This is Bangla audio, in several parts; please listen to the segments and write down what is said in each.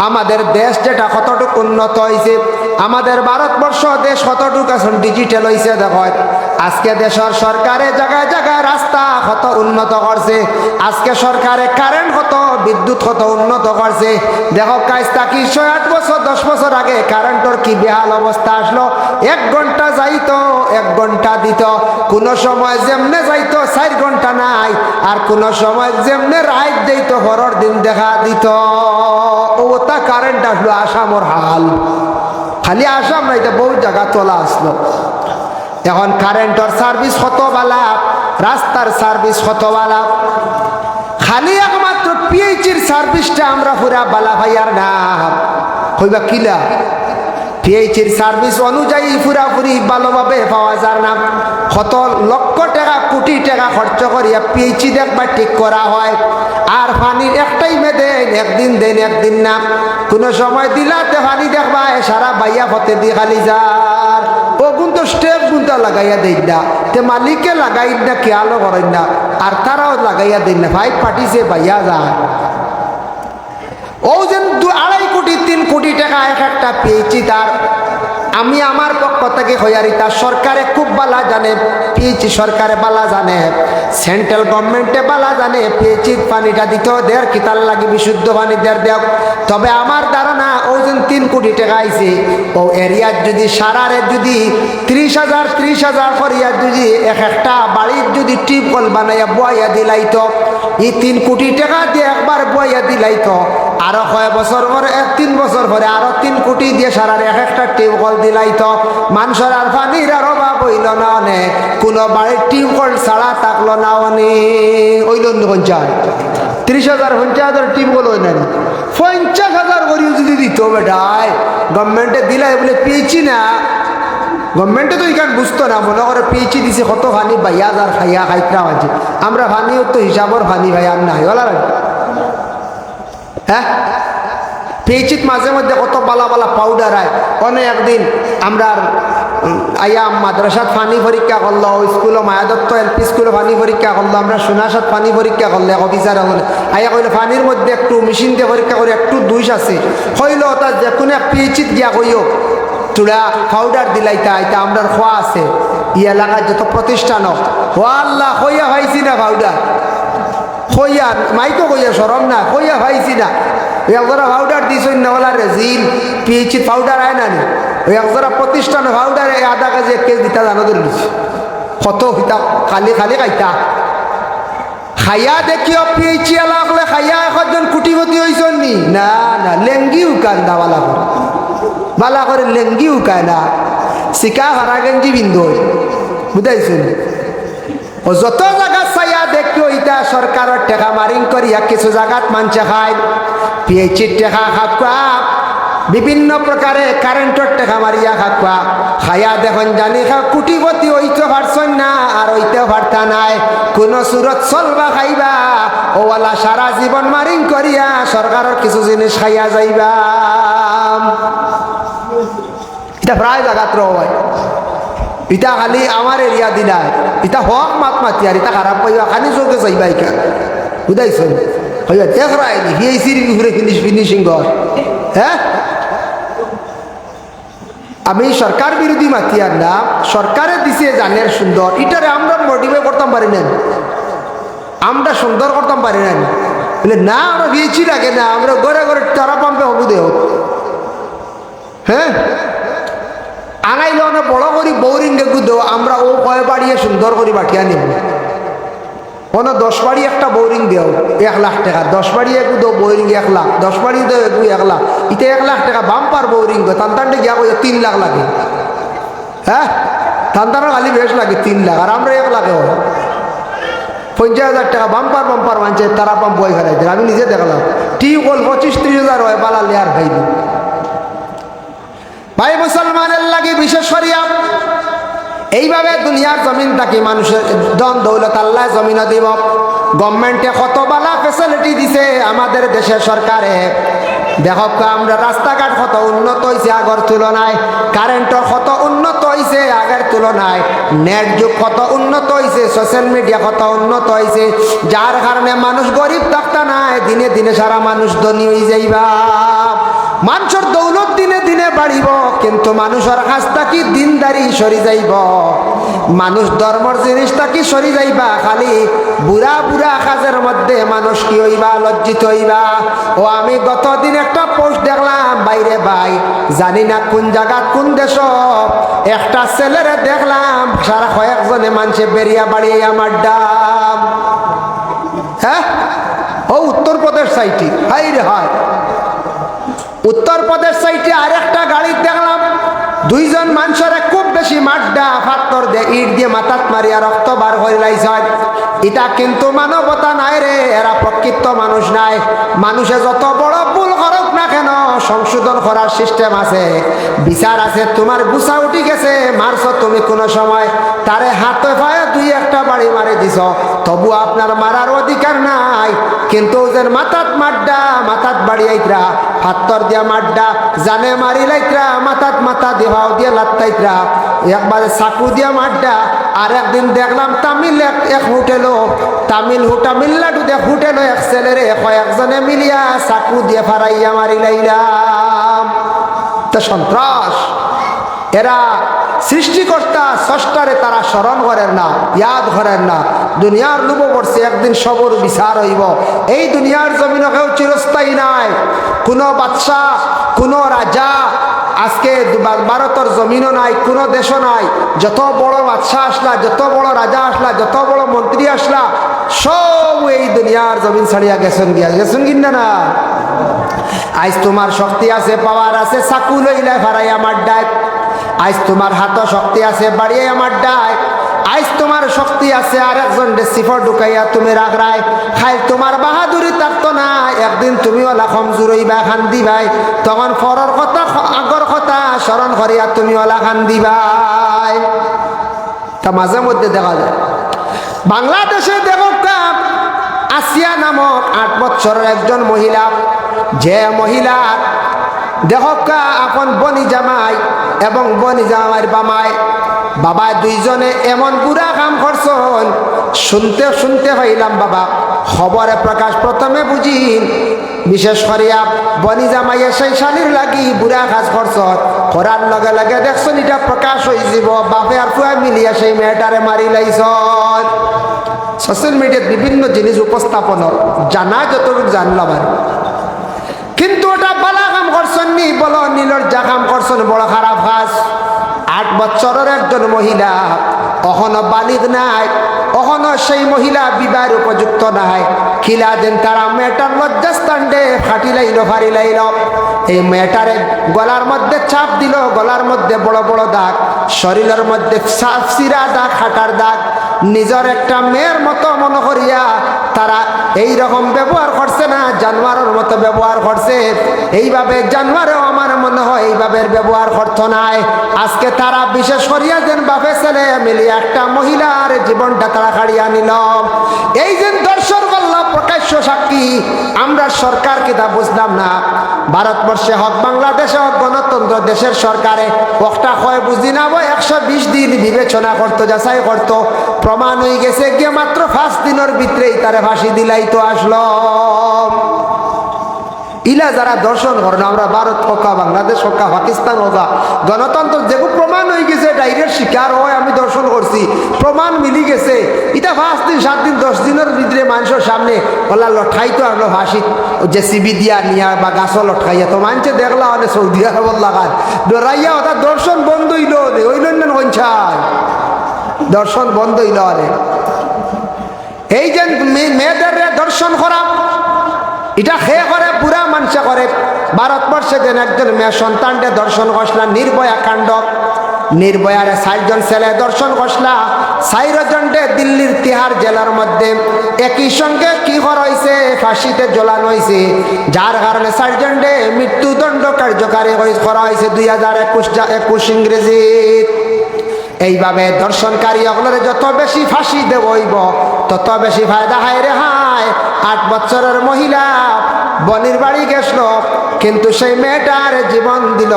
আমাদের দেশ যেটা কতটুকু উন্নত হয়েছে, আমাদের ভারতবর্ষ দেশ কতটুকু এখন ডিজিটাল হয়েছে। দেখো আজকে দেশের সরকারে জায়গায় জায়গায় রাস্তা কত উন্নত করছে, আজকে সরকারে কারেন্ট কত, বিদ্যুৎ কত উন্নত করছে। দেখো কাজটা কি 6-8 বছর 10 বছর আগে কারেন্টের কি বেহাল অবস্থা আসলো। 1 ঘন্টা যাইতো 1 ঘন্টা দিত, কোনো সময় যেমনে যাইতো 4 ঘন্টা নাই, আর কোনো সময় যেমনে রাত দিত পরের দিন দেখা দিত। ওটা কারেন্ট আসলো, আসামর হাল। খালি আসাম নাই, বহু জায়গা তোলা আসলো। এখন কারেন্টের সার্ভিস কত বালা, রাস্তার সার্ভিস কত বালা। খালি একমাত্র পিএইচির সার্ভিসটা আমরা পুরা বালা ভাইয়ার না হইবা কিলা। পিএইচির সার্ভিস অনুযায়ী পুরাপুরি ভালোভাবে পাওয়া যায় না। কত লক্ষ টাকা কোটি টাকা খরচ করিয়া পিএইচি দেখবার ঠিক করা হয়, আর পানির একটাই মেদেন, একদিন দেন একদিন না। কোনো সময় দিলাতে পানি দেখবা সারা বাইয়া ফতে দিয়ে খালি যার। ও কিন্তু স্টেপ গুনটা লাগাইয়া দেই না, তে মালিকে লাগাই না, খেয়ালও করেন না, আর তারাও লাগাইয়া দেন না। ভাই পাঠিয়েছে বাইয়া যায়। ও যেন 2.5 কোটি 3 কোটি টাকা এক একটা পেয়েছি। তার আমি আমার পক্ষ থেকে হইয়ারি, তার সরকারে খুব বালা জানে, পেয়েছি সরকারে বালা জানে, সেন্ট্রাল গভর্নমেন্টে বালা জানে পেয়েছি পানিটা দিতে দের কি তার লাগে বিশুদ্ধ পানি দের দেও। তবে আমার ধারণা ও যেন 3 কোটি টাকা আইছে, ও এরিয়ার যদি সারারে যদি 30,000 করিয়া যদি এক একটা বাড়ির যদি টিউবওয়েল বানাইয়া বইয়া দিলাইতো, এই 3 কোটি টাকা দিয়ে একবার বইয়া দিলাইতো, আরো কয় বছর পরে 3 বছর পরে আরো 3 কোটি দিয়ে সারার এক একটা টিউবওয়েল দিলাইতো। মানুষের আর পানির আর অভাব হইল না, অনেক কোনো বাড়ির টিউবওয়েল ছাড়া থাকলো না। অনেক ওইল 30,000 50,000 টিউবওয়েল হই না, 50,000 করিও যদি দিত বেটায় গভর্নমেন্টে দিলাই বলে পেয়েছি না। গভর্নমেন্টে তো এখান বুঝতো না, মনে করে পেয়েছি দিছে কত পানি বাইয়া যার খাইয়া খাইতরা আছে। আমরা পানিও তো হিসাবর পানি ভাই আর নাই ওলা। হ্যাঁ পেয়েছিত মাঝে মধ্যে কত বালা বালা পাউডার আয়। অনেক একদিন আমরা আইয়া মাদ্রাসাত পানি পরীক্ষা করলো, স্কুলে মায়াদত্ত এলপি স্কুলে পানি পরীক্ষা করলো, আমরা সোনাসাত পানি পরীক্ষা করলে অফিসার হলে আইয়া কইলে পানির মধ্যে একটু মেশিন দিয়ে পরীক্ষা করে একটু দুইশ আছে হইল, তার যে কোনো এক পেয়েছিত গিয়া কইও চূড়া পাউডার দিলাইতা আইতা আমরা খোয়া আছে ই এলাকার যত প্রতিষ্ঠান ও আল্লাহ হইয়া ভাইছি না পাউডার হইয়া মাইকো কইয়া সরম না হইয়া ভাইছি না। একজোড়া পাউডার দিস না রেজিল পিএইচি পাউডার আয় না, ওই একজোড়া প্রতিষ্ঠানে পাউডার আধা কেজি 1 কেজি দিতা জানো ধরে দিচ্ছে কত হইতা খালি খালি খাইতা খাইয়া দেখিও পিএইচি এলাকলে খাইয়া একজন কোটিপতি হইছেন নি না না লেঙ্গি উকান না বালা করে বালা করে লেঙ্গি উকায় না শিকা হারা গেঞ্জি বিন্দু বুঝাইছেন। ও যত জায়গা চাইয়া দেখিও ইটা সরকারের টেকা মারিং করিয়া কিছু জায়গাত মানছে খায় পিএইচির টেকা খাকুয়া, বিভিন্ন প্রকারে কারেন্টের টেকা মারিয়া খাকুয়া খাইয়া দেখুন জানি কোটিপতি হইতে পারছেন না, আর হইতে পারতা নাই। কোন সুরত চলবা খাইবা ওওয়ালা সারা জীবন মারিং করিয়া সরকারের কিছু জিনিস খাইয়া যাইবা। এটা প্রায় জায়গাত রয়, ইটা খালি আমার এরিয়া দিলাই ইটা হক মাত মাতি আর ইটা খারাপ পাইবা খালি চোখে চাইবা ইকা বুঝাইছেন হইয়া দেখ রায়নি হিয়েছির ঘুরে ফিনিশিং ঘর। হ্যাঁ আমি সরকার বিরোধী মাতি আর না, সরকারে দিছে জানের সুন্দর ইটারে আমরা মোটিভে করতাম পারি না, আমরা সুন্দর করতাম পারি না বলে না আমরা গিয়েছি লাগে না, আমরা ঘরে ঘরে তারা পাম্পে হবু দেহ। হ্যাঁ আনাইলে অনেক বড় করি বৌরিং দেখু দেও, আমরা ও কয় বাড়িয়ে সুন্দর করে বাঠিয়া নিব। কোনো 10 বাড়ি একটা বোরিং দেও 1 লাখ টাকা, 10 বাড়ি একু দেও বোরিং 1 লাখ, 10 বাড়ি দেও একু 1 লাখ, ইতে 1 লাখ টাকা বাম্পার বোরিং গো তান্তানটে গিয়া কই 3 লাখ লাগে। হ্যাঁ তান্তানের খালি বেশ লাগে 3 লাখ, আর আমরা 1 লাখে হয় 50,000 টাকা বাম্পার বাম্পার মানছে তারা পাম্প বই ফেলাই দেয়। আমি নিজে দেখলাম টিউবওয়েল 25-30,000 হয় বালা লেয়ার ভাইনি। ভাই মুসলমানের লাগে বিশেষ করিয়া এইভাবে দুনিয়ার জমিন থাকি মানুষের ধন দৌলত আল্লাহ জমিন দিব। গভর্নমেন্টে কত বালা ফেসিলিটি দিছে আমাদের দেশের সরকারে। দেখো আমরা রাস্তাঘাট কত উন্নত হয়েছে আগের তুলনায়, কারেন্টের কত উন্নত হয়েছে আগের তুলনায়, নেট যুগ কত উন্নত হয়েছে, সোশ্যাল মিডিয়া কত উন্নত হয়েছে, যার কারণে মানুষ গরিব থাকতা নাই, দিনে দিনে সারা মানুষ ধনী হয়ে যাইবা। মানুষের দৌলত দিনে দিনে বাড়িব, কিন্তু মানুষের হাসটা কি দিনদারি সরি যাইব। মানুষ ধর্মর জিনিসটা কি সরি যাইবা, খালি বুড়া বুড়া কাজের মধ্যে মানুষ কি হইবা, লজ্জিত হইবা। ও আমি গতদিন একটা পোস্ট দেখলাম, বাইরে ভাই জানি না কোন জায়গা কোন দেশ, একটা ছেলেরে দেখলাম সারা কয়েকজনে মানুষে বেরিয়া বাড়িয়ে আমার ডাম। হ্যাঁ, ও উত্তরপ্রদেশ সাইটি, হাই রে হাই, উত্তরপ্রদেশ সাইটে আরেকটা গাড়ি দেখলাম, দুইজন মানুষের খুব বেশি মাড্ডা ফাত্তর দিয়ে ইট দিয়ে মাথাত মারিয়া রক্ত বার হয়ে লাইছে। এটা কিন্তু মানবতা নাই রে, এরা প্রকৃত মানুষ নাই। মানুষে যত বড় ভুল করুক না কেন সংশোধন করার সিস্টেম আছে, বিচার আছে। তোমার গুছা উঠি গেছে, মারছো তুমি কোনো সময়, তারে হাতে পায়ে দুই একটা বাড়ি মারে দিছ, তবু আপনার মারার অধিকার নাই। কিন্তু ওদের মাথাত মাড্ডা, মাথাত বাড়ি আইতরা, ফাত্তর দিয়া মাড্ডা, জানে মারি লাইতরা, মাথাত মাথা দেওয়াও দিয়ে লাত্তাইতরা, একবারে চাকু দিয়া মাড্ডা। আর একদিন দেখলাম তামিল এক হোটেলও, তামিলনাড়ু দেখ হোটেলও এক ছেলেরে কয়েকজনে মিলিয়া চাকু দিয়ে ফারাইয়া মারি লাইলাম। তো সন্ত্রাস। এরা সৃষ্টিকর্তা স্রষ্টারে তারা স্মরণ করেন না, ইয়াদ করেন না। দুনিয়ার লোভ করছে, একদিন সবর বিচার হইব। এই দুনিয়ার জমিনে কেউ চিরস্থায়ী নাই। কোনো বাদশাহ, কোনো রাজা আজকে ভারতের জমিনও নাই, কোনো দেশও নাই। যত বড় বাদশাহ আসলা, যত বড় রাজা আসলা, যত বড় মন্ত্রী আসলা, সব এই দুনিয়ার জমিন ছাড়িয়া গেছেন কিনা না। আজ তোমার শক্তি আছে, পাওয়ার আছে, চাকু লইলে ফারাই আমার ডাক। আজ তোমার হাত শক্তি আছে, বাড়িয়ে আমার ডাক। আজ তোমার শক্তি আছে, আর একজন সিফর ঢুকাইয়া তুমি রাগরাই খাই, তোমার বাহাদুরি থাকতো না। একদিন তুমি ওলা কমজোর হইবা, খান দিবাই, তখন ফরর কথা আগর কথা স্মরণ করিয়া তুমি ওলা খান দিবাই। তা মাঝে মধ্যে দেখা যায় বাংলাদেশে দেখো আসিয়া নামক 8 বছরের একজন মহিলা, যে মহিলা দেখকা এখন বনি জামাই এবং বনি জামাইয়ের বাবা দুইজনে এমন বুড়া কাম করছেন, শুনতে শুনতে হইলাম বাবা খবরে প্রকাশ প্রথমে বুঝিন, বিশেষ করিয়া বনি জামাইয়ের সেই শালির লাগি বুড়া কাজ করছেন, করার লগে লগে দেখছেন এটা প্রকাশ হয়ে যাব, বাপে আর ফুয়া মিলিয়া সেই মেয়েটারে মারি লাইছেন। সোশ্যাল মিডিয়ায় বিভিন্ন জিনিস উপস্থাপন জানা যতটুকু জানলাম আর, কিন্তু ওটা বালা কাম করছেন নি, বলো নিলজ্জা কাম করছেন, বড় খারাপ কাজ। 8 বছরের একজন মহিলা, অহনো বালিগ নাই, অহনো সেই মহিলা বিবাহের উপযুক্ত নাই। খিলা দেন তারা মেয়েটার লজ্জাস্থানডে ফাটি লাইল, ফারি লাইল। এই মেয়েটারে গলার মধ্যে চাপ দিল, গলার মধ্যে বড় বড় দাগ, শরীরের মধ্যে সিরা দাগ, খাটার দাগ। নিজের একটা মেয়ের মতো মনে করিয়া তারা এই রকম ব্যবহার করছে না, জানোয়ারের মতো ব্যবহার করছে। এইভাবে জানোয়ারেও আমার মনে হয় এইভাবে ব্যবহার করতো নাই। আজকে তারা বিশেষ করিয়া যেন বাপে ছেলে মিলিয়ে একটা মহিলার জীবনটা তারা কাড়িয়া নিল। এই যে দর্শন করলাম প্রকাশ্য সাক্ষী, আমরা সরকার কিতা বুঝলাম না। ভারতবর্ষে হোক, বাংলাদেশে হোক, গণতন্ত্র দেশের সরকারে একটা হয় বুঝি না, 120 দিন বিবেচনা করতো, যাচাই করতো, প্রমাণ হয়ে গেছে গিয়ে মাত্র 5 দিনের ভিতরেই তারে ফাঁসি দিলাই তো আসলো। ইলা যারা দর্শন করেন, আমরা ভারত হোক, বাংলাদেশ হোক, পাকিস্তান হোক, গণতন্ত্র যেগুলো প্রমাণ হয়ে গেছে, ডাইরেক্ট শিকার হয়, আমি দর্শন করছি, প্রমাণ মিলি গেছে। এটা 5 দিন 7 দিন 10 দিনের ভিতরে মানুষের সামনে ওলা লঠাই তো আসলো ফাঁসি, যে সিবি দিয়া নিয়া বা গাছও লটকাইয়া, তো মানুষে দেখলা অনেক সৌদি আরব লাগান ডরাইয়া, ওটা দর্শন বন্ধ হইল, হইল না কঞ্চায় দর্শন বন্ধ হইল। আরে এই যে মেয়েদের দর্শন করা, এটা খেয়ে করে বুড়া মানুষে করে। ভারতবর্ষে যেন একজন মেয়ে সন্তানকে দর্শন করছিলাম, নির্ভয়া কাণ্ড, নির্ভয়ার 4 জন ছেলে দর্শন করছিলা, 4 জনকে দিল্লির তিহার জেলার মধ্যে একই সঙ্গে কি করা হয়েছে, ফাঁসিতে ঝোলানো হয়েছে, যার কারণে 4 জনকে মৃত্যুদণ্ড কার্যকারী করা হয়েছে 2021 ইংরেজি। এইভাবে দর্শনকারী অগলরে যত বেশি ফাঁসি দেব হইব, তত বেশি ফায়দা হায় রে হায়। 8 বছরের মহিলা বনির বাড়ি গেছিল, কিন্তু সেই মেয়েটার জীবন দিল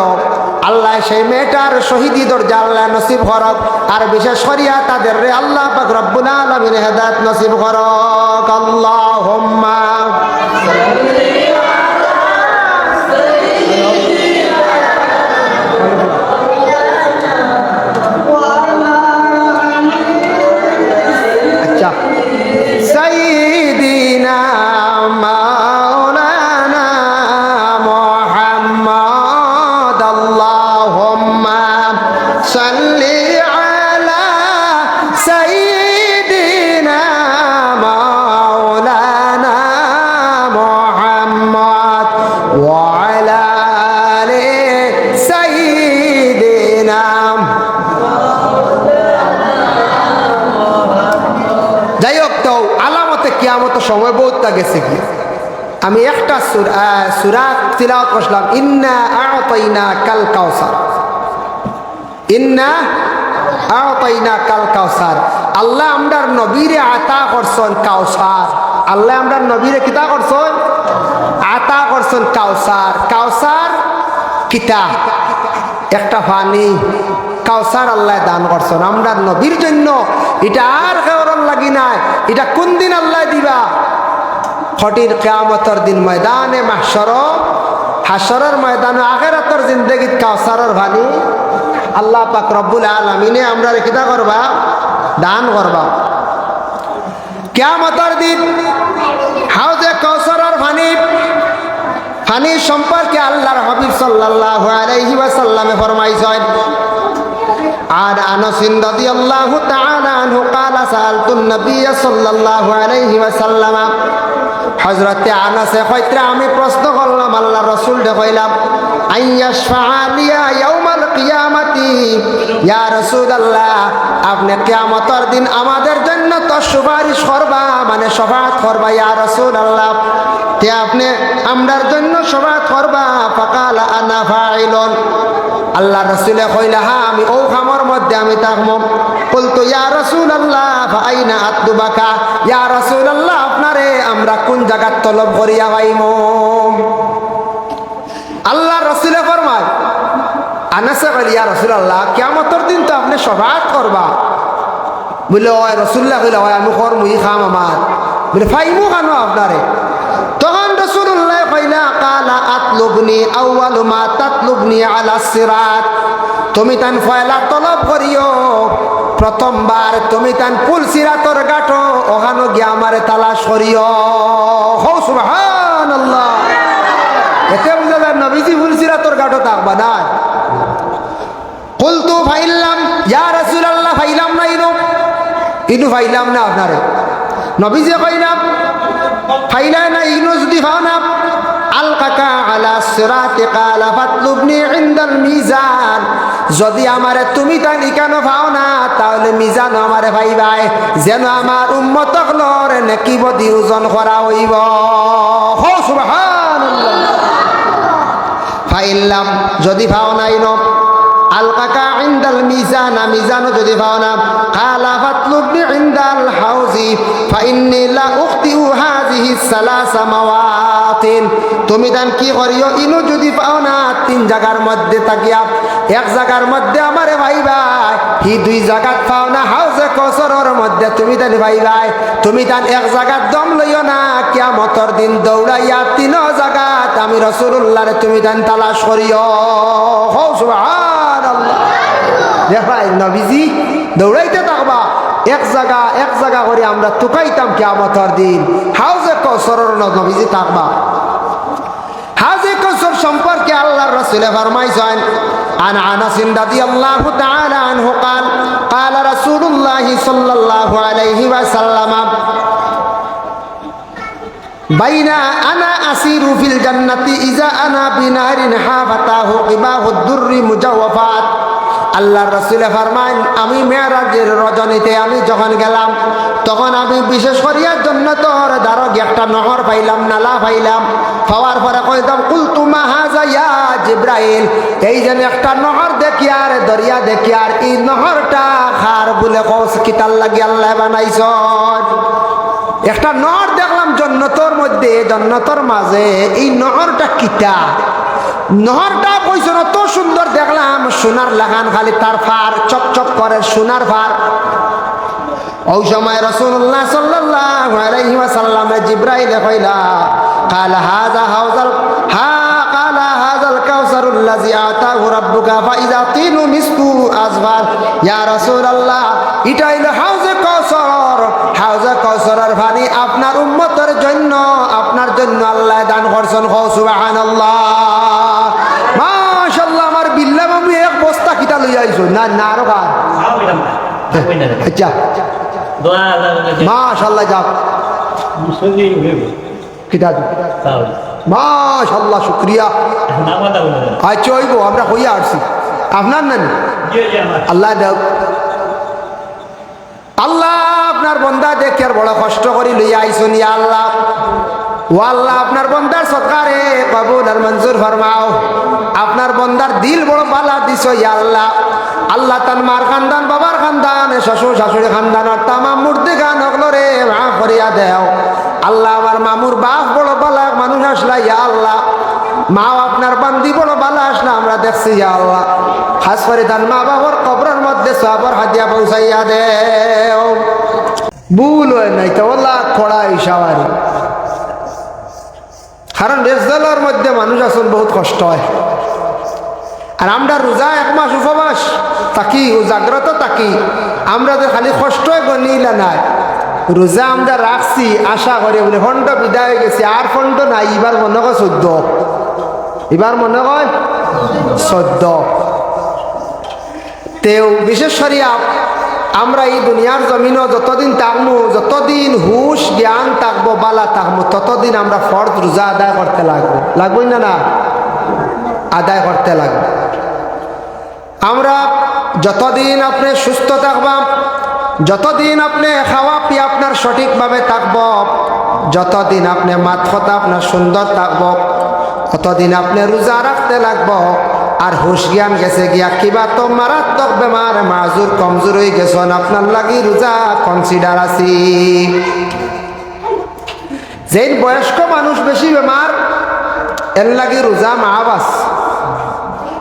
আল্লাহ। সেই মেয়েটার শহীদি দরজা আল্লাহ নসিব করক, আর বিশেষ করিয়া তাদের রে আল্লাহ পাক রব্বুল আলামিন হেদায়েত নসিব করক। আল্লাহুম্মা وعلى آل سيدنا যাই হোক তো আলামতে কিয়ামত সময় বহুতটা গেছে কি আমি একটা সূরা তিলাওয়াত করলাম ইন্না আ'তাইনা কাল কাউসার ইন্না আ'তাইনা কাল কাউসার আল্লাহ আমরার নবীরে আতা করছেন কাউসার আল্লাহ আমরার নবীরে কিতা করছেন আতা করছেন কাউসার কাউসার কিতা একটা পানি কাউসার আল্লাহ দান করছেন আমরার নবীর জন্য এটা আর কেউরন লাগি নাই এটা কোন দিন আল্লাহ দিবা কঠিন কিয়ামতের দিন ময়দানে মাহশর হাসরের ময়দানে আখিরাতের জিন্দেগীত কাউসারের পানি আল্লাহ পাক রব্বুল আলামিনে আমরা কিতা করবা দান করবা কিয়ামতের দিন হাউজে কাউসারের পানি সম্পর্কে আল্লাহর হাবিব সাল্লাল্লাহু আলাইহি ওয়াসাল্লামে ফরমাইছেন عن أنس رضي الله تعالى عنه قال سألت النبي صلى الله عليه وسلم حضرت أنس কইত্রা আমি প্রশ্ন করলাম আল্লাহর রাসূলকে কইলাম আইয়াশফা লিয়া ইয়াউমাল কিয়ামতি ইয়া রাসূলুল্লাহ আপনি কিয়ামতের দিন আমাদের জন্য তো সুপারিশ করবা মানে শফাআত করবা ইয়া রাসূলুল্লাহ তে আপনি আমরার জন্য শফাআত করবা ফাকালা আনা ফাইলুন আল্লাহ রাসূলে কইলা হ্যাঁ আমি ও খামর মধ্যে আমি থাকবো বলতো ইয়া রাসূলুল্লাহ ফাআইনা আতলুবাকা ইয়া রাসূলুল্লাহ আপনারে আমরা কোন জায়গা তলব করিয়া পাইমু আল্লাহ রাসূলে ফরমায় আনাস কইল ইয়া রাসূলুল্লাহ কিয়ামতের দিন তো আপনি শফাআত করবা বলে ওই রাসূলুল্লাহ কইলা ওই আমি করমুই খাম আমার বলে পাইমু কেন আপনারে তখন রাসূলুল্লাহ কইলা কালা আতলুবনি আউয়ালু মা তাতলুবনি আলা সিরাত তুমি তান ফয়লা তলব করিও প্রথমবার তুমি তান পুল সিরাতর গাঠো ওখানে গিয়া আমারে তালাশ করিও হো সুবহানাল্লাহ এতে বুঝা যায় নবীজি পুল সিরাতর গাঠো থাকবা না কুলতু ফাইলাম ইয়া রাসূলুল্লাহ ফাইলাম না ইনু ফাইলাম না আপনারে নবীজি কইলাম ফাইলা না ইনু যদি ফাও না আলকাকা আলা সিরাতি কালা ফাতলুবনি ইনদাল মিজান যদি আমারে তুমি তানি কেন পাও না তাহলে মিজান আমারে পাইবাই যেন আমার উম্মত হলর নেকি বদি ওজন করা হইব হো সুবহানাল্লাহ ফাইল্লাম যদি পাও নাই ন আলকাকা ইনদাল মিজান মিজানও যদি পাও না কালা ফাতলুবনি ইনদাল হাউজি ফাইন্নী লা উখতিউ হাযিহি সালাসা মাওয়াতিন তুমি দান কি করিও ইনু যদি পাও না তিন জায়গার মধ্যে তাকিয়া এক জায়গার মধ্যে আমারে ভাই ভাই হি দুই জায়গাত পাও না হাউজে কসরের মধ্যে তুমি দান ভাই ভাই তুমি দান এক জায়গাত দম লইও না কিয়ামতের দিন দৌড়াইয়া তিন জায়গাত আমি রাসূলুল্লাহরে তুমি দান তালাশ করিও হো সুবহানাল্লাহ দেখাই নবীজি দৌড়াইতে থাকবা এক জায়গা করে আমরা তুকাইতাম কিয়ামতের দিন হাউজে কসরের নবীজি থাকবা হাউজে কসর সম্পর্কে আল্লাহর রাসূল ফরমাইছেন আন আনাস রাদিয়াল্লাহু তাআলা আনহু قال قال رسول الله صلى الله عليه وسلم بين انا اسير في الجنه اذا انا بنهر حافتاه قباه الدر مجوفات আল্লাহর রাসূল ফরমান আমি মেরাজের রজনীতে আমি যখন গেলাম তখন আমি বিশেষ করিয়ার জন্য তোর দ্বারা একটা নহর পাইলাম নালা পাইলাম পাওয়ার পরে কইতাম কুলতু মা হাযা ইয়া জিবরাইল এই যে একটা নহর দেখি আর দরিয়া দেখি আর এই নহরটা খার বলে কস কিতাল লাগি আল্লাহ বানাইছেন একটা নহর দেখলাম জান্নাতের মধ্যে জান্নাতের মাঝে এই নহরটা কিতা নহরটা কইছো না তো সুন্দর দেখলাম সোনার লাগান খালি তার ফার চকচক করে সোনার ফার ওই সময় রাসূলুল্লাহ সাল্লাল্লাহু আলাইহি ওয়াসাল্লাম জিবরাইল কইলা কালা হাযা হাউজাল কালা হাযাল কাউসারুল্লাযী আতাহু রাব্বুকা ফাইযা তিনু মিসকু আযফার ইয়া রাসূলুল্লাহ এটা হলো হাউজে কাউসারের পানি আপনার উম্মতের জন্য আপনার জন্য আল্লাহ দান করছেন সুবহানাল্লাহ মাশাআল্লাহ আমার বিল্লাহ বাবু এক বস্তা কিটা লই আইছো না না আরো কার আচ্ছা মাশাআল্লাহ যাও কিটা মাশাআল্লাহ, শুকরিয়া। আচ্ছা হইব, আমরা কইয়া আসছি আপনার নানি আল্লাহ দেও। আল্লাহ আপনার বন্দা দেখে আর বড় কষ্ট করি লইয়া আইসুন। ইয়া আল্লাহ, ও আল্লাহ আপনার বন্দার সৎকারে কবুল আর মঞ্জুর ফরমাও। আপনার বন্দার দিল বড় বালা দিছ ইয়া আল্লাহ। আল্লাহ তান মার খানদান, বাবার খানদান, শ্বশুর শাশুড়ি খানদান আর তামাম মূর্তি গান হগলরে মাফ করিয়া দেও। আল্লাহ আমার মামুর বাপ বড় বালা মানুষ আসলা ইয়া আল্লাহ। মা আপনার বান্দি বড় বালা আসলা আমরা দেখছি ইয়া আল্লাহ। খাস করে তান মা বাবার কবরের মধ্যে সবর হাতিয়া পৌঁছাইয়া দেও। ভুল হয় নাই তো আল্লাহ খোড়া ইশাওয়ারি। কারণ রেজদালের মধ্যে মানুষ আসলে বহুত কষ্ট হয়। আর আমরা রোজা 1 মাস উপবাস থাকি, জাগ্রত থাকি, আমরা তো খালি কষ্টই গনিলা নাই। রোজা আমরা রাখছি আশা করে বলে ফন্ড বিদায় হয়ে গেছে, আর ফন্ড নাই। এবার মনে হয় 14, এবার মনে হয় 14। তেও বিশেষ করে আমরা এই দুনিয়ার জমিনও যতদিন থাকবো, যতদিন হুশ জ্ঞান থাকবো, বালা থাকবো, ততদিন আমরা ফরজ রোজা আদায় করতে লাগবো। লাগবোই না? না, আদায় করতে লাগবে। আমরা যতদিন আপনি সুস্থ থাকবাম, যতদিন আপনি খাওয়া পিয়া আপনার সঠিকভাবে থাকব, যতদিন আপনি মাথা আপনার সুন্দর থাকব, ততদিন আপনি রোজা রাখতে লাগব। আর হুশ জ্ঞান গেছে গিয়া কিবা তো মারাত্মক বেমার মাজুর কমজোর হয়ে গেছেন, আপনার লাগি রোজা কনসিডার আছি। যেই বয়স্ক মানুষ বেশি বেমার, এর লাগি রোজা মাহাবাস।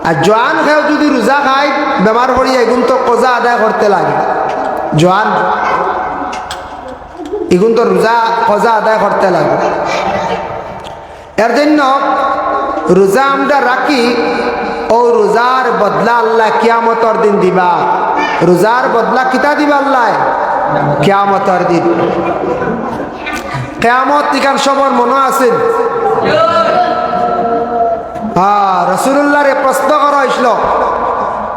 আর জোয়ান খেয়েও যদি রোজা খায় বেমার পড়ি এগুন তো কোজা আদায় করতে লাগে। জোয়ান এগুন তো রোজা কোজা আদায় করতে লাগে। এর জন্য রোজা আমরা রাখি, ও রোজার বদলা আল্লাহ কিয়ামতর দিন দিবা। রোজার বদলা কিতা দিবা আল্লাহ? কিয়ামতর দিন। কিয়ামত ইকান সবর মনে আছে? রাসূলুল্লাহরে প্রশ্ন করা হইছিল,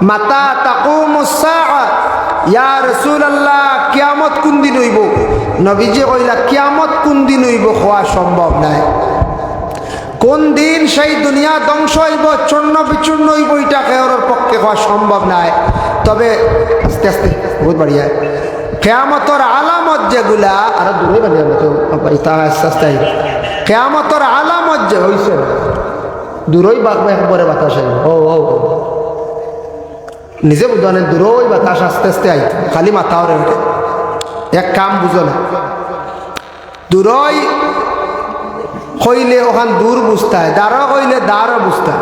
মাতা তাকুমুস সাআ, ইয়া রাসূলুল্লাহ কিয়ামত কোন দিন হইব? নবীজি কইলা কিয়ামত কোন দিন হইব হওয়া সম্ভব নাই। কোন দিন সেই দুনিয়া ধ্বংস হইব, চূর্ণ বিচূর্ণ হইব, এটা কেউর পক্ষে হওয়া সম্ভব নাই। তবে আস্তে আস্তে বহুত বাড়িয়া কিয়ামতের আলামত যেগুলা, আরো দূরে বাড়িয়া তো আস্তে আস্তে কিয়ামতের আলামত যে হইছে, দূরই বাঁকবে একবারে বাতাস আইব। ও ও নিজে বুঝানেন, দূরই বাতাস আস্তে আস্তে আই, খালি মাথা ওরে ওঠে, এক কাম বুঝো না। দূরই কইলে ওখান দূর বুঝতায়, দাঁড়া কইলে দাঁড়ও বুঝতায়।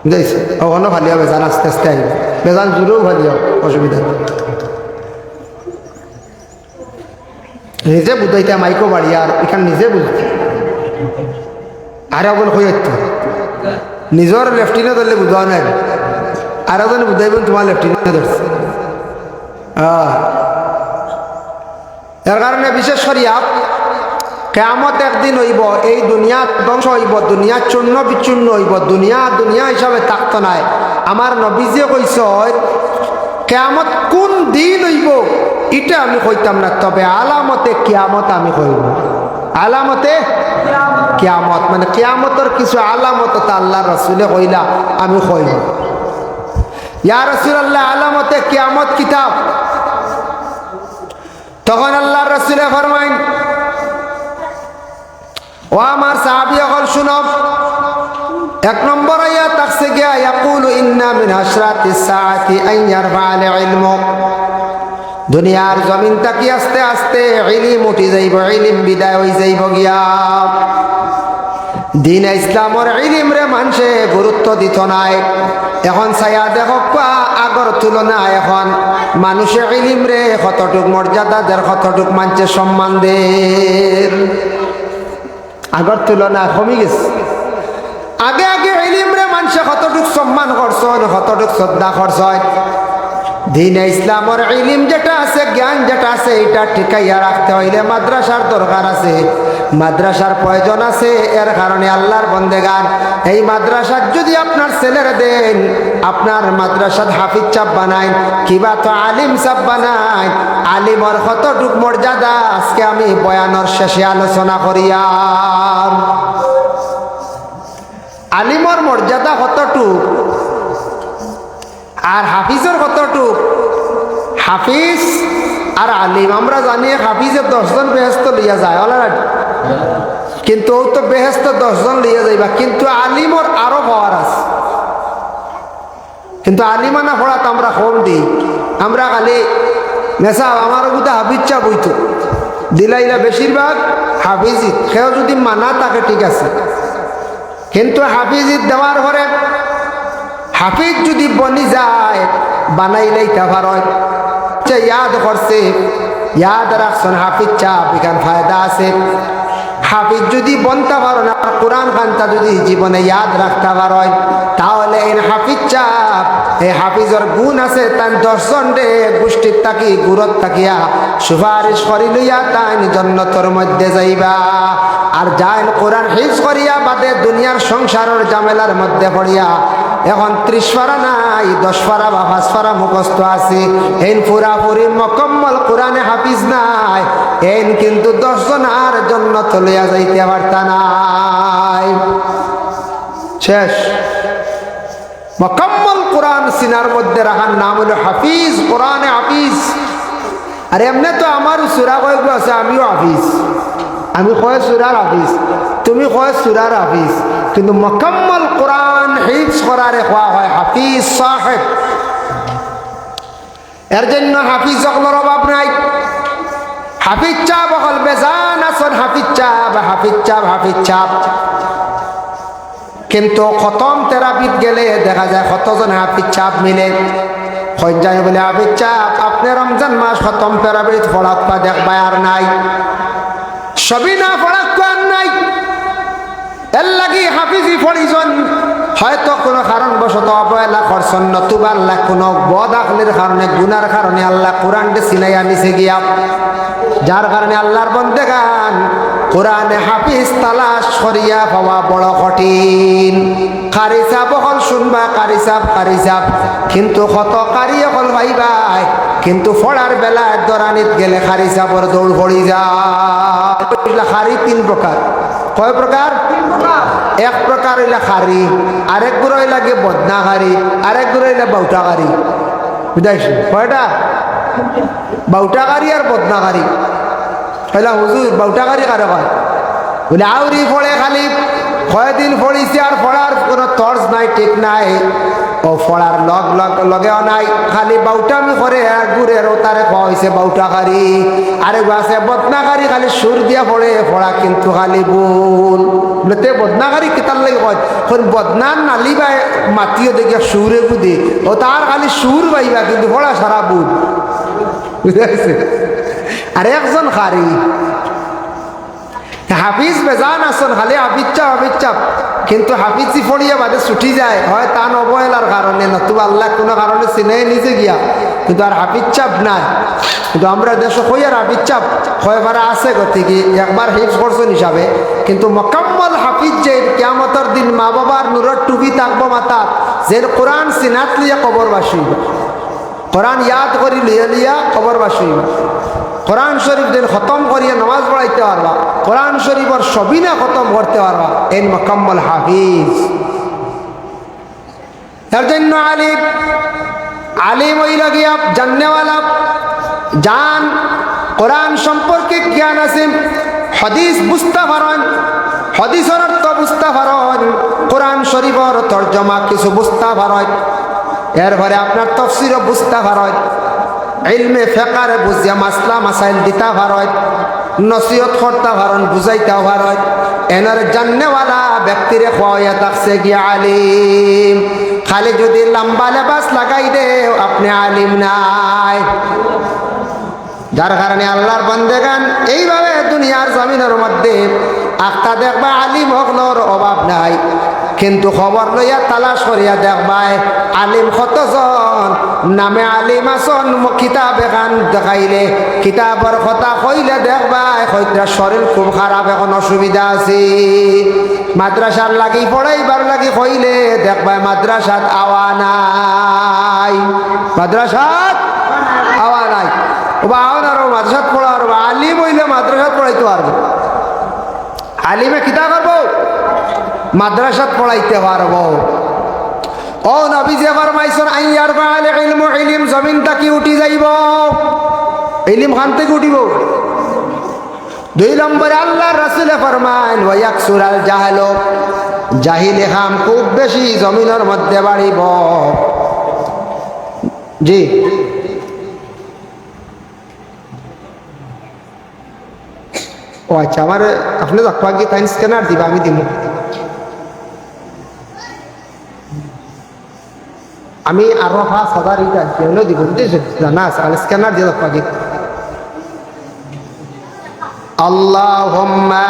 বুঝাইছে? ওখানে ভালি হবে, বেজান আস্তে আস্তে আইব, বেজান দূরেও ভালি হবে, অসুবিধা নেই। নিজে বুঝাইতে মাইকো বাড়ি, আর এখানে নিজে বুঝতে আর এখন হয়ে নিজের লেফটিনে ধরলে বুঝা নাই, আর এখন বুঝাইবেন তোমার লেফটিনে ধরছে। এর কারণে বিশেষ করিয়া কিয়ামত একদিন হইব, এই দুনিয়া ধ্বংস হইব, দুনিয়া চূর্ণ বিচূর্ণ হইব, দুনিয়া দুনিয়া হিসাবে থাকতো নাই। আমার নবীজিয়ে কইস কিয়ামত কোন দিন হইব এটা আমি কইতাম না, তবে আলামতে কিয়ামত আমি কইব। আলামতে কিয়ামত মানে কিয়ামতের কিছু আলামত তা আল্লাহ রাসূলে কইলা আমি কইব। ইয়া রাসূলুল্লাহ আলামতে কিয়ামত কিতাব। তখন আল্লাহ রাসূলে ফরমাইন, ও আমার সাহাবী হল শুনো, 1 নম্বর আয়াত থাকছে গিয়া ইয়াকুলু ইন্না মিন আশরাতিস সাআতি আন ইয়ারফা'আল ইলমু। দুনিয়ার জমিন তাকি আস্তে আস্তে ইলম উঠি যাইব, ইলম বিদায় হই যাইব গিয়া। দিন ইসলামর ইলম রে মানুষে গুরুত্ব দিত নাই। এখন ছায়া দেখো আগর তুলনায় এখন মানুষে ইলম রে কতটুক মর্যাদা দের, কতটুক মানুষের সম্মান দের, আগর তুলনায় কমে গেছে। আগে আগে ইলম রে মানুষে কতটুক সম্মান করছ, কতটুক শ্রদ্ধা করছ। দ্বীন ইসলামের ইলম যেটা আছে, জ্ঞান যেটা আছে, এটা টিকাইয়া রাখতে হইলে মাদ্রাসার দরকার আছে, মাদ্রাসার প্রয়োজন আছে। এর কারণে আল্লাহর বন্দেগান এই মাদ্রাসার যদি আপনার ছেলের দেন, আপনার মাদ্রাসার হাফিজ চাপ বানাই, কিবা তো আলিম চাপ বানাই, আলিমর কতটুক মর্যাদা আজকে আমি বয়ানোর শেষে আলোচনা করিয়াম। আলিমর মর্যাদা কতটুক আর হাফিজের কতটুক। হাফিজ আর আলিম আমরা জানি, হাফিজের 10 জন বেহেস্ত লিয়া যায় অলরেডি, কিন্তু ও তো বেহেস্ত 10 জন লিয়া যাইবা, কিন্তু আলিমর আরো পাওয়ার আছে। কিন্তু আলিমানা পড়াতে আমরা কম দিই, আমরা খালি নেশা আমার বুধে হাফিজ চা বইতো দিলাইলা, বেশিরভাগ হাফিজিত সেও যদি মানা তাকে ঠিক আছে, কিন্তু হাফিজিত দেওয়ার পরে হাফিজ যদি বনি যায় বানাইলেই তাফার ইয়াদ করছে, ইয়াদ রাখছেন হাফিজ চাপ এখান ফায়দা আছে। হাফিজ যদি বনতে পারো না, কোরআন খানটা যদি জীবনে ইয়াদ রাখতে পারো, তাহলে এই হাফিজ চাপ, এই হাফিজর গুণ আছে, তাই 10 জন রে গোষ্ঠীর তাকি গুরত তাকিয়া সুপারিশ করি লইয়া তাই জন্নতর মধ্যে যাইবা। আর যাইন কোরআন হিফজ করিয়া বাদে দুনিয়ার সংসারের জামেলার মধ্যে পড়িয়া এখন 30 পারা নাই, 10 পারা বা 5 পারা মুখস্থ আছে, এই পুরাপুরি মকম্মল কোরআনে হাফিজ নাই, এই কিন্তু 10 জন আর জন্নত লইয়া যাইতে পারতা নাই। শেষ মকম্মল কোরআন সিনার মধ্যে রাখার নাম হলো হাফিজ, কোরআনে হাফিজ। আর এমনি তো আমার সূরা কয়েকগুলো আছে, আমিও হাফিজ, আমি কয় সূরার হাফিজ, তুমি কয় সূরার হাফিজ, কিন্তু মুকাম্মাল কোরআন হিফজ করারে হওয়া হয় হাফিজ সাহেব। এর জন্য হাফিজ সকলের অভাব নাই। হাফিজ চাপ অকল বেজান আসন, হাফিজ চাপ হাফিজ চাপ হাফিজ চাপ, কিন্তু খতম তেরাবিত গেলে দেখা যায় কতজন হাফিজ চাপ মিলে যায় বলে হাফিজ চাপ আপনি রমজান মাস খতম তেরাবিত পড়াক্কা দেখবা আর নাই, সবই না পড়াক্কা আর নাই। এর লাগি হাফিজি পড়িজন হয়তো কোনো কারণবশত অবহেলা করছেন, নতুবা আল্লাহ কোনো বদ আকলের কারণে, গুনার কারণে আল্লাহ কোরআনকে সিনাইয়া নিছে গিয়া, যার কারণে আল্লাহর বন্দেগান কোরআনে হাফিজ তালাশ করিয়া পাওয়া বড় কঠিন। কারি সাপ হল শুনবা, কারি সাপ, কিন্তু কত কারি হল ভাইবাই, কিন্তু পড়ার বেলায় দরানিত গেলে কারি সাপর দৌড় পড়ি যায়। খারি 3 প্রকার। কয় প্রকার? এক প্রকার হইলা খারি, আরেক গুলো হইলা গিয়ে বদনা খারি, আরেক গুলো হইলা বাউটা খারি। বুঝাইছি কয়টা? বাউটা খারি আর বদনা খারি। হইলা হুজুর বাউটা খারি কারে কয়? বলে আউরি পড়ে খালি কয়দিন পড়িছে আর পড়ার কোনো তর্জ নাই, ঠিক নাই, ও পড়ার লগেও নাই, খালি বাউটামি করে গুড়ের তারে খাওয়া হয়েছে বাউটাকারি। আরে আছে বদনাকারি, খালি সুর দিয়া পড়ে, পড়া কিন্তু খালি ভুল। বলে তে বদনাকারি কিতার লাগে কয়, বদনার নালি বা মাতিও দেখিয়া সুরে বুধে, ও তার খালি সুর বাইবা কিন্তু পড়া সারা বুধ। বুঝতে আর একজন খারি হাফিজ বেজান আসন, খালি হাফিজ চাপ, কিন্তু হাফিজি পড়িয়া বাদে ছুটি যায়, হয় তান অবহেলার কারণে, নতুবা আল্লাহ কোনো কারণে চিনে নিজে গিয়া, কিন্তু আর হাফিজ চাপ নাই। কিন্তু আমরা দেশ কই আর হাফিজ চাপ কয়বার আছে গতিকে একবার হিফজ করছেন হিসাবে, কিন্তু মোকাম্মল হাফিজ যে কিয়ামতের দিন মা বাবার নূরের টুপি থাকবো মাথাত, যে কোরআন সিনাত লিয়া কবর বাসিব, কোরআন ইয়াদ করি লিয়া কবর বাসিব, কোরআন শরীফ দিন খতম করিয়া নামাজ পড়াইতে পারবা, কোরআন শরীফের সবিনা খতম করতে পারবা, এই মোকাম্মল হাফিজ। তার জন্য আলিম হইল গিয়া জাননেওয়ালা, জান কোরআন সম্পর্কে জ্ঞান আছে, হাদিস বুঝতে পারেন, হাদিসের অর্থ বুঝতে পারেন, কোরআন শরীফের তর্জমা কিছু বুঝতে পারেন, এরপরে আপনার তাফসীরও বুঝতে পারেন, ইলমে ফিকহে বুঝিয়া মাসলা মাসাইল দিতে পারেন, নসিহত করতে পারেন, বুঝাইতে পারেন, এনার জাননেওয়ালা ব্যক্তিরে খোয়া থাকছে গিয়া আলিম। খালি যদি লম্বা লেবাস লাগাই দে আপনি আলিম নাই। যার কারণে আল্লাহর বান্দেগান এইভাবে দুনিয়ার জমিনের মধ্যে আখতা দেখবা আলিম হকলর অভাব নাই, কিন্তু খবর লইয়া তালাশ করিয়া দেখবাই আলিম কতজন, নামে আলিম আসন কিতাব এখান দেখাইলে কিতাবর কথা কইলে দেখবাই হয়তো শরীর খুব খারাপ, এখন অসুবিধা আছে। মাদ্রাসার লাগি পড়াইবার লাগি কইলে দেখবাই মাদ্রাসাত আওয়া নাই, মাদ্রাসাত আওয়া নাই। ওবা আওয়ান আর মাদ্রাসাত পড়া আর আলিম হইলে মাদ্রাসাত পড়াইতে পারবো, আলিমে কিতা করবো মাদ্রাসাত পড়াইতে পারবো। ও নবী যে ফরমাইছেন আইয়ার ফাআল ইলমু ইলম জমিন তাকি উঠি যাইব, ইলম খান থেকে উঠিব। 2 নম্বরে আল্লাহর রাসূলে ফরমান ওয়া ইয়াকসুরাল জাহল, জাহিলে খাম খুব বেশি জমিনের মধ্যে বাড়িব। জি ও আচ্ছা, আমার আপনি দেখবা কি তাই স্ক্যানার দিবা, আমি দিব। আমি আরো 5,000 ইটা কেন দিব জানা আছে, আর স্ক্যানার দিয়ে দেখবা কি। আল্লাহুম্মা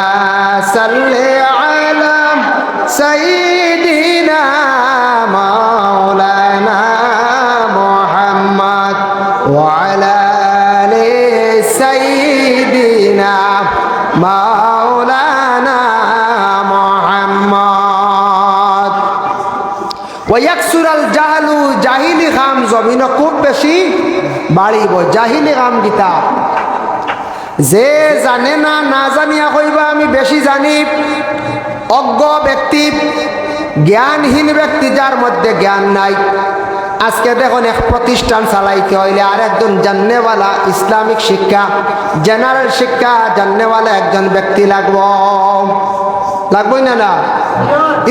সাল্লি আলা সাইয়্যিদিনা মাওলানা মুহাম্মদ ওয়া আলা আলি সাইয়্যিদিনা মাওলানা মুহাম্মদ। ওয়া ইয়াকসুরাল জাহলু, জাহিলি কাম জমিন খুব বেশি বাড়িব। জাহিলি কাম গীতা যে জানে না, না জানিয়া কইবা আমি বেশি জানি। অজ্ঞ ব্যক্তি, জ্ঞানহীন ব্যক্তি, যার মধ্যে জ্ঞান নাই। আজকে দেখুন এক প্রতিষ্ঠান চালাইতে হইলে আর একজন জাননেওয়ালা, ইসলামিক শিক্ষা জেনারেল শিক্ষা জাননেওয়ালা একজন ব্যক্তি লাগবো, লাগবই না? না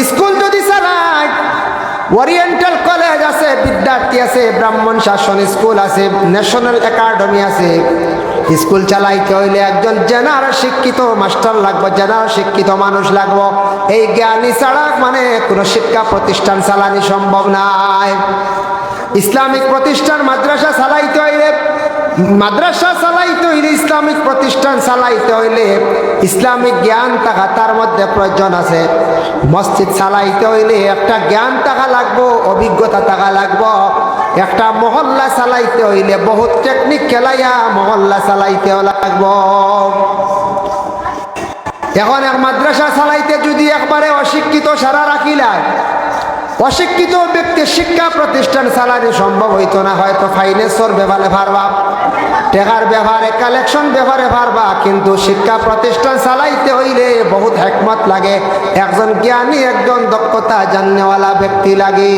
স্কুল যদি চালাই, ওরিয়েন্টাল কলেজ আছে, বিদ্যার্থী আছে, ব্রাহ্মণ শাসন স্কুল আছে, ন্যাশনাল একাডেমি আছে। স্কুল চালাইতে হইলে একজন জেনারেল শিক্ষিত মাস্টার লাগবে, জেনারেল শিক্ষিত মানুষ লাগবো। এই জ্ঞানী ছাড়া মানে কোনো শিক্ষা প্রতিষ্ঠান চালানি সম্ভব নাই। ইসলামিক প্রতিষ্ঠান মাদ্রাসা চালাইতে হইলে, মাদ্রাসা চালাইতে হইলে, ইসলামিক প্রতিষ্ঠান চালাইতে হইলে ইসলামিক জ্ঞান থাকা তার মধ্যে প্রয়োজন আছে। মসজিদ চালাইতে হইলে একটা জ্ঞান থাকা লাগবো, অভিজ্ঞতা থাকা লাগবো। একটা মহল্লা চালাইতে হইলে বহুত টেকনিক খেলাইয়া মহল্লা চালাইতে লাগবো। এখন এক মাদ্রাসা চালাইতে যদি একবারে অশিক্ষিত সারা রাখিলায়, অশিক্ষিত ব্যক্তির শিক্ষা প্রতিষ্ঠান চালানো সম্ভব হইতো না। হয়তো ফাইন্যান্সর ব্যাপারে পারবা, টাকার ব্যাপারে, কালেকশন ব্যাপারে পারবা, কিন্তু শিক্ষা প্রতিষ্ঠান চালাইতে হইলে বহুত হিকমত লাগে, একজন জ্ঞানী, একজন দক্ষতা জাননেওয়ালা ব্যক্তি লাগে।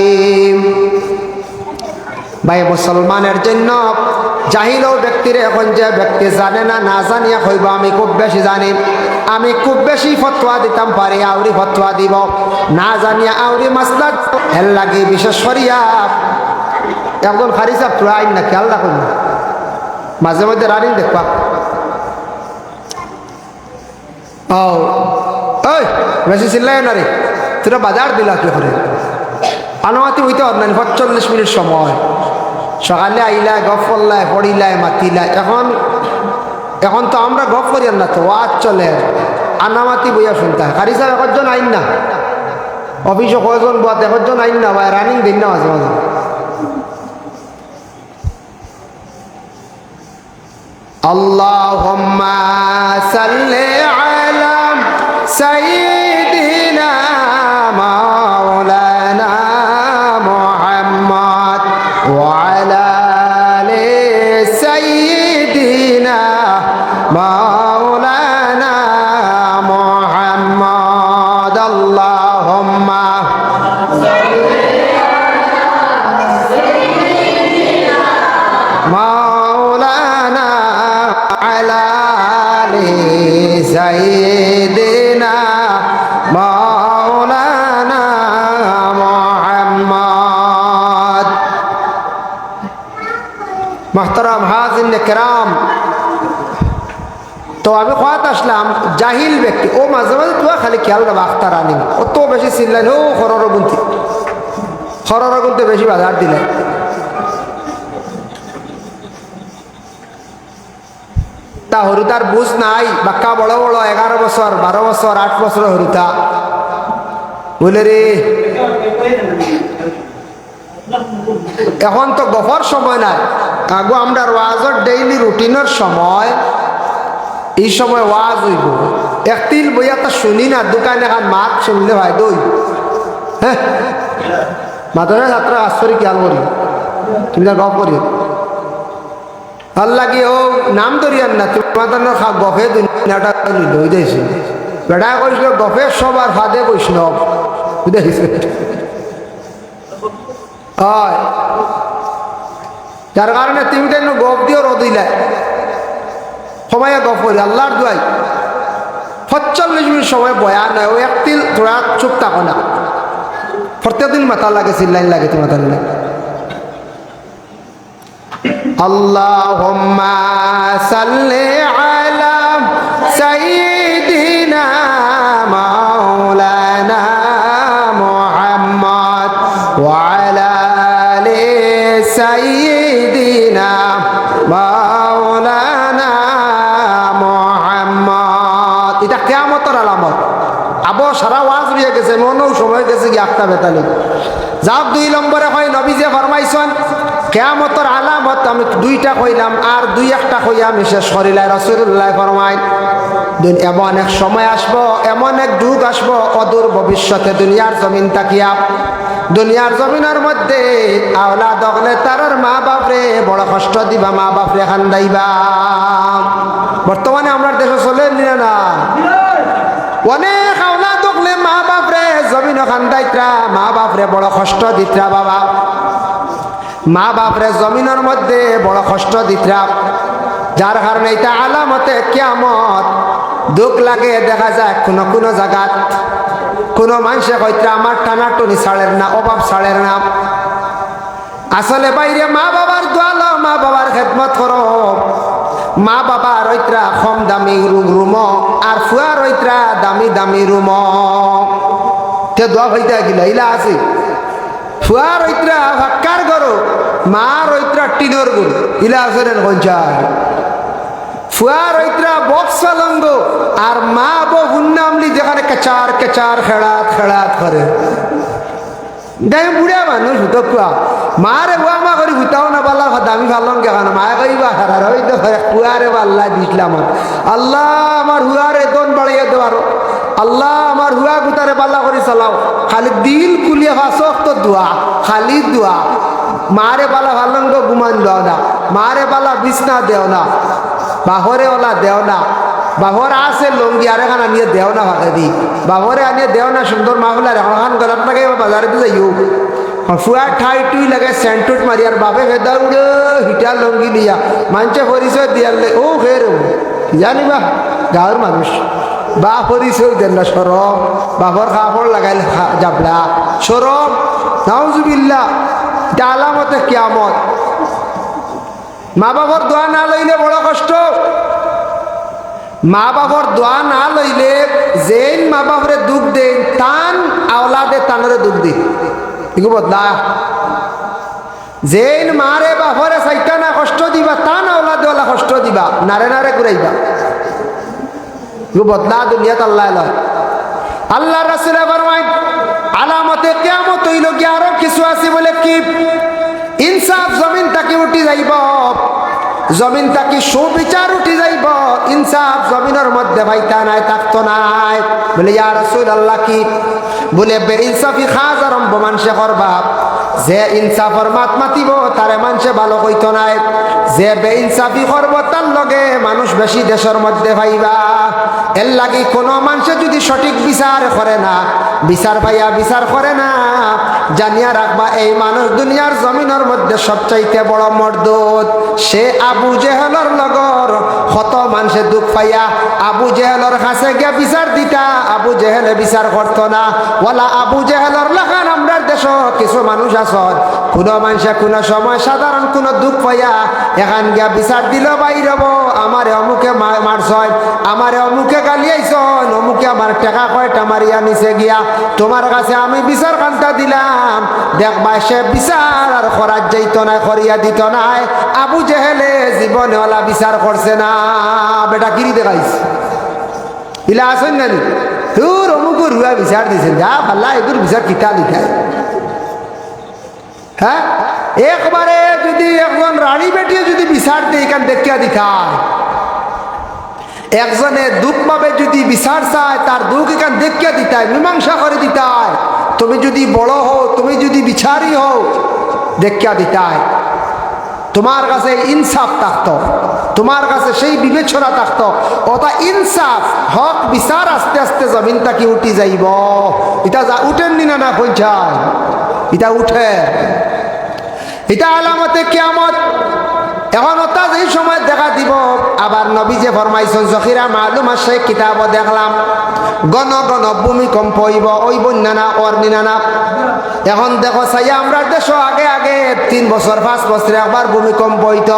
ভাই মুসলমানের জন্য জাহিল ব্যক্তির, এখন যে ব্যক্তি জানে না, না জানিয়া কইব আমি খুব বেশি জানি, আমি খুব বেশি ফতোয়া দিতাম পারি, আউরি ফতোয়া দিব, না জানিয়া আউরি মাসলা হেল লাগে। বিশেষ করিয়া একজন খারিসা আইন না, খেয়াল রাখুন, মাঝে মধ্যে রানিং দেখবা। ও ওই বেশি চিল্লাই না রে, তোরা বাজার দিলা কি করে? আনুমাতি হইতে পার না 45 মিনিট সময়, সকালে আইলায় গপ করলায়, পড়িলায়, মাতিলায়। এখন তো আমরা গপ করি না, তো ওয়াজ চলে, আনামাতি বইয়া শুনতে হয়। খারি সাহেব একজন আইন না, অফিসে কয়জন বাদ একজন আইন না, ভাই রানিং দিন না মাঝে মাঝে। আল্লাহুম্মা সাল্লি আলা সাইয়্যিদিনা মাওলানা মুহাম্মদ ওয়া আলা আলি সাইয়্যিদিনা মাওলানা মুহাম্মদ। আল্লাহুম্মা মাওলানা আলা আলি সাইয়্যিদিনা মাওলানা মুহাম্মদ। মুহতারাম হাজিরিন কিরাম, তো আমি খোয়াত আসলাম, জাহিল ব্যক্তি ও মাঝে মাঝে তুই খালি খেয়াল রাখবা, আখতার আনি অত বেশি চিল্লাইন, ও খরর গুনতে বেশি বাজার দিলে। হরুতার বুঝ নাই, বাক্কা বড় বড় 11 বছর 12 বছর 8 বছর হরুতা বলে রে এখন তো গফর সময় নাই। আগো আমরা ওয়াজর ডেইলি রুটিনের সময়, এই সময় ওয়াজ হইব একতিল বইয়া তা শুনি না, দোকান এখন মাত শুনলে ভাই দই হ্যাঁ মাদ্রাসা ছাত্র আশ্চর্য খেয়াল করি তুমি না গপ করি আল্লাহ কি ও নাম ধরিয়ান না তোমাদের গফে দুনিয়াটা বুঝেছি বেটা কইছিল গফে সবার ফাঁদে বৈষ্ণব বুঝেছি হয় যার কারণে তুমি তো গপ দিও রদিলাই সময় গপ করি আল্লাহর দোয়াই 45 মিনিট সময় বয়ান হয়, ও একতিল তোরা চুপ থাকো না, প্রত্যেকদিন মাথা লাগে চিল্লাইন লাগে তোমার লাগে। আল্লাহুম্মা সাল্লি আলা সাইয়্যিদিনা মাওলানা মুহাম্মদ ওয়া আলা আলি সাইয়্যিদিনা মাওলানা মুহাম্মদ। এটা কিয়ামতের আলামত। আবো সারা ওয়াজ হয়ে গেছে, মনও সময় গেছে কি একটা বেতালি যাও। 2 নম্বরে হয় নবী যে ফরমাইছেন কিয়ামতের আলামত, আমি 2টা কইলাম আর 2-1টা কইয়া আমি শেষ করিলাই। রাসূলুল্লাহ ফরমায় এমন এক সময় আসবো, এমন এক যুগ আসবো অদূর ভবিষ্যতে দুনিয়ার জমিন তাকিয়া, দুনিয়ার জমিনের মধ্যে আওলাদ হলে তার মা বাপরে বড় কষ্ট দিবা, মা বাপরে খান্দাইবা। বর্তমানে আমার দেশে চলে না অনেক আওলাদ হলে মা বাপরে জমিন খান্দাইত্রা, মা বাপরে বড় কষ্ট দিত্রা বাবা, মা বাপরে জমিনের মধ্যে বড় কষ্ট দিত্রা। যার কারণে এটা আলামতে কিয়ামত। দুঃখ লাগে দেখা যায় কোনো কোনো জায়গাত কোনো মানুষে কইত্রা আমার টানাটুনি ছাড়ের না, অভাব ছাড়ের না। আসলে বাইরে মা বাবার দোয়ালো, মা বাবার খেদমত করো। মা বাবা রইত্রা কম দামি রুম আর ফুয়া রইত্রা দামি দামি রুম, তে দোয়া হইতে গিলা ইলা আছে। ফুয়া রইত্রা ভাক্কার গরো, মা রইত্রা টিনর গরু ইলা আছে রে কঞ্চায়। ফুয়া রইত্রা বক্স পালঙ্গ আর মা বো হুন্নামলি যেখানে কেচার কেচার খেড়াত খেড়াত করে। দেখ বুড়া মানুষ হুতো কুয়া মারে বুয়া মা করি হুতাও না পাল্লা দামি ভালং কেন মায়া কইবা হারার হইতে কুয়ারে পাল্লা দিছিলাম আল্লাহ আমার হুয়ারে দন বাড়াইয়া দেওয়ার আল্লাহ আমার হুয়া গুতারে পাল্লা করে চালাও। খালি দিল কুলিয়ে ফাঁসক তো দোয়া, খালি দোয়া। মারে পালা ভালঙ্গ গুমান দেও না, মারে পালা বিছনা দেও না, বাহরে ওলা দেও না। বাবর আছে লঙ্গি আর এখান আনিয়ে দেও না ভাগে দি, বাবরে আনিয়ে দেও না সুন্দর মাহলার এখন গলাত লাগে বাজারে তো যাইও ফুয়া ঠাই টুই লাগে সেন্টুট মারি আর বাপে ভেদা উড়ে হিটা লঙ্গি লিয়া মানছে পরিচয় দিয়ালে ও ফের জানিবা গাঁৱৰ মানুষ বা পরিচয় দেন না সরব বাবর কাপড় লাগাইলে যাবলা সরব নাউজুবিল্লাহ। এটা আলামতে কিয়ামত। মা বাবার দোয়া না লইলে বড় কষ্ট। মা বাবার দোয়া না লইলে যেন মা বাপরে দুঃখ দেন তান আওলাদে তানরে দুঃখ দিন এগুলো বদলা। যেন মারে বাপরে চাইতা না কষ্ট দিবা তান আওলাদে ওলা কষ্ট দিবা, নারে নারে ঘুরাইবা। এগুলো বদলা দুনিয়াত আল্লাহ লয়। আল্লাহ রাসূল ফরমায় আলামতে কিয়ামত হইল কি আরো কিছু আছে বলে কি ইনসাফ জমিন তাকে উঠি যাইব, জমিন তাকে সুবিচার উঠি যাইব। ইনসাফ জমিনের মধ্যে ভাইতা নাই থাকতো নাই। বলে ইয়া রাসূলুল্লাহ কি বলে বে ইনসাফি খাজ আরম্ভ মানুষে করবা। যে ইনসাফর মাত মাতিব তারে মানুষে ভালো কইতো নাই, যে বে ইনসাফি করব তার লগে মানুষ বেশি দেশের মধ্যে ভাইবা। এর লাগি কোনো মানুষে যদি সঠিক বিচার করে না, বিচার ভাইয়া বিচার করে না, জানিয়া রাখবা এই মানুষ দুনিয়ার জমিনের মধ্যে সবচাইতে বড় মর্দুদ। সে আবু জেহেলের লগর কত মানুষে দুঃখ পাইয়া আবু জেহেলের কাছে গিয়া বিচার দিতা, আবু জেহেলে বিচার করতো না। ওলা আবু জেহেলের লাগান আমরা দেশ কিছু মানুষ আসন কোনো মানুষে কোনো সময় সাধারণ কোনো দুঃখ পাইয়া এখান গিয়া বিচার দিল বাইরব আমারে অমুকে মারছয়, আমারে অমুকে গালিয়াইছন, অমুকে আমার টাকা কয়টা মারিয়া নিচে গিয়া তোমার কাছে আমি বিচার কান্তা দিলাম। দেখবা সে বিচার আর করার যাইত না, করিয়া দিত নাই। আবু জেহেলে জীবনে ওলা বিচার করছে না। বেটা কিরি দেখাইছে ইলা আসেন নানি তোর অমুকুর রুয়া বিচার দিয়েছেন, যা পাল্লা এগুর বিচার কিতা লিখায়। হ্যাঁ, একবারে যদি একজন রানী বেটিয়ে যদি বিচার দিয়ে এখান দেখিয়া দিখায়, একজনে দুঃখ পাবে যদি বিচার চায় তার দুঃখ এখান দেখিয়া দিতায়, মীমাংসা করে দিতায়। তুমি যদি বড় হও, তুমি যদি বিচারই হও, দেখিয়া দিতায়। তোমার কাছে ইনসাফ থাকতো, তোমার কাছে সেই বিবেচনা থাকতো। ওটা ইনসাফ হক বিচার আস্তে আস্তে জমিন তাকে উঠি যাইব। এটা যা উঠেননি না না পৌঁছায়, এটা উঠে, এটা আলামতে কিয়ামত। এখন ওটা যেই সময় দেখা দিব, আবার নবী যে ফরমাইছেন জখিরা মালুম আছে কিতাব দেখলাম, গণ গণ ভূমিকম্প হইব, ওই বন্যা না অর্নি না। এখন দেখো চাই আমরা দেশ আগে আগে 3 বছর 5 বছর একবার ভূমিকম্প হইত,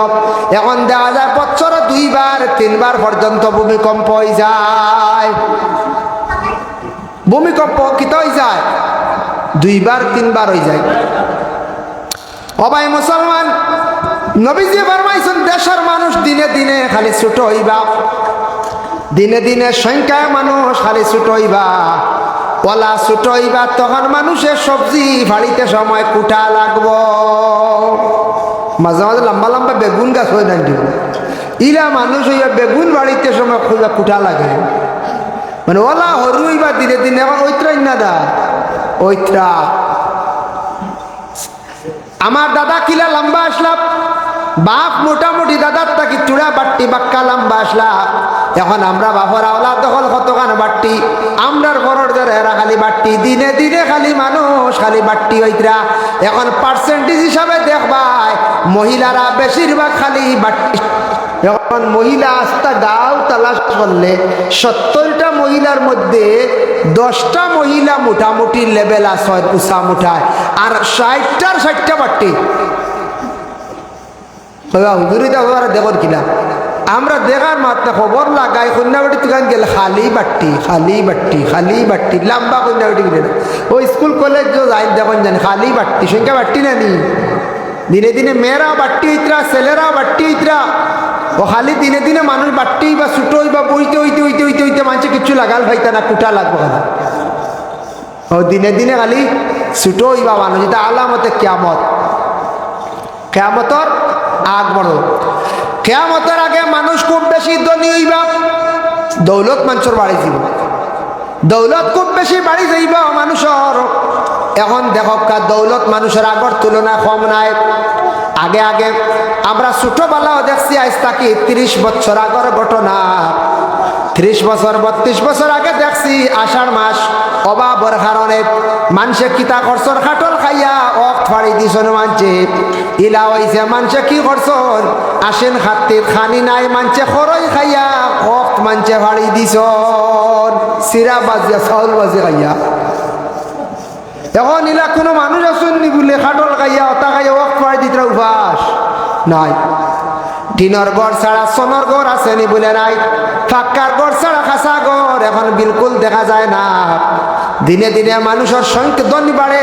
এখন দেখা যায় বছরে 2 বার 3 বার পর্যন্ত ভূমিকম্প হয়ে যায়। ভূমিকম্প কিতা হয়ে যায়, 2 বার 3 বার হয়ে যায়। ও ভাই মুসলমান, নবীজি ফরমাইছেন দেশের মানুষ দিনে দিনে খালি ছোট হইবা, দিনে দিনে সংখ্যায় মানুষ খালি ছোট হইবা। ওলা ছোট হইবা তখন মানুষের সবজি ফাড়িতে সময় কুটা লাগবো। মাঝে মাঝে লম্বা লম্বা বেগুন গাছ হয়ে না, ইলা মানুষ হইবা বেগুন বাড়িতে সময় খুঁজা কুটা লাগে। মানে ওলা হরু হইবা দিনে দিনে। এখন ঐত্রা না দা ঐত্রা আমার দাদা কিলা লম্বা আসলাম, বাপ মোটামুটি দাদার তাকি চূড়া বাট্টি বাক্কা লম্বা আসলা। এখন আমরা বাপরা ওলা দখল কতখান বাট্টি, আমরার ঘরের ধরে এরা খালি বাট্টি, দিনে দিনে খালি মানুষ খালি বাট্টি হইতরা। এখন পার্সেন্টেজ হিসাবে দেখবাই মহিলারা বেশিরভাগ খালি বাট্টি। এখন মহিলা আস্তা গাঁও তালাশ করলে 70টা মহিলার মধ্যে 10টা মহিলা মোটামুটি লেভেল আছে উষা মুঠায়, আর 60টার 60টা বাট্টি। দেখুন কিনা আমরা দেখার মাত্রা খবর লাগাই কন্যাবাটি দোকান গেলে খালি বাট্টি খালি বাট্টি খালি বাট্টি, লম্বা কন্যাবাটি গেলে না। ওই স্কুল কলেজ যাই দেখুন জানি খালি বাট্টি, সংখ্যা বাট্টি না নি। দিনে দিনে মেয়েরাও বাট্টি হইতরা, ছেলেরাও বাট্টি হইতরা। ও খালি দিনে দিনে মানুষ বাট্টি বা ছুটো হইবা বইতে হইতে হইতে হইতে হইতে মানুষে কিছু লাগাল ভাইতা না, কুটা লাগবো খালি। ও দিনে দিনে খালি ছুটো হইবা মানুষ। এটা আলামতে কিয়ামত, কিয়ামতর আগ বড়। কিয়ামতের আগে মানুষ খুব বেশি ধনী হইবা, দৌলত মানুষের বাড়ি যাব, দৌলত খুব বেশি বাড়ি যাইব মানুষের। এখন দেখো দৌলত মানুষের আগর তুলনা কম নাই। আগে আগে আমরা ছোটবেলাও দেখছি, আজ তাকে 30 বছর আগর ঘটনা। 30 বছর 32 বছর আগে দেখছি আষাঢ় মাস অভাবের কারণে মানুষে কিতা করছন, খাটল খাইয়া অক ফাড়ি দিছন। মানছে ইলা হয়েছে মানুষে কি করছন, আসেন খাতির খানি নাই, মানছে খরই খাইয়া অক মানছে ফাড়ি দিছন, সিরা বাজিয়া চাউল বাজি খাইয়া। এখন ইলা কোনো মানুষ আসুন নি বলে খাটল খাইয়া অতা খাইয়া অক ফাড়ি দিতে উপাস নাই। টিনের ঘর ছাড়া সোনার ঘর আছে নি বলে নাই, ফাঁকার ঘর ছাড়া খাসা ঘর এখন বিলকুল দেখা যায় না। দিনে দিনে মানুষের সংখ্যা ধনী বাড়ে।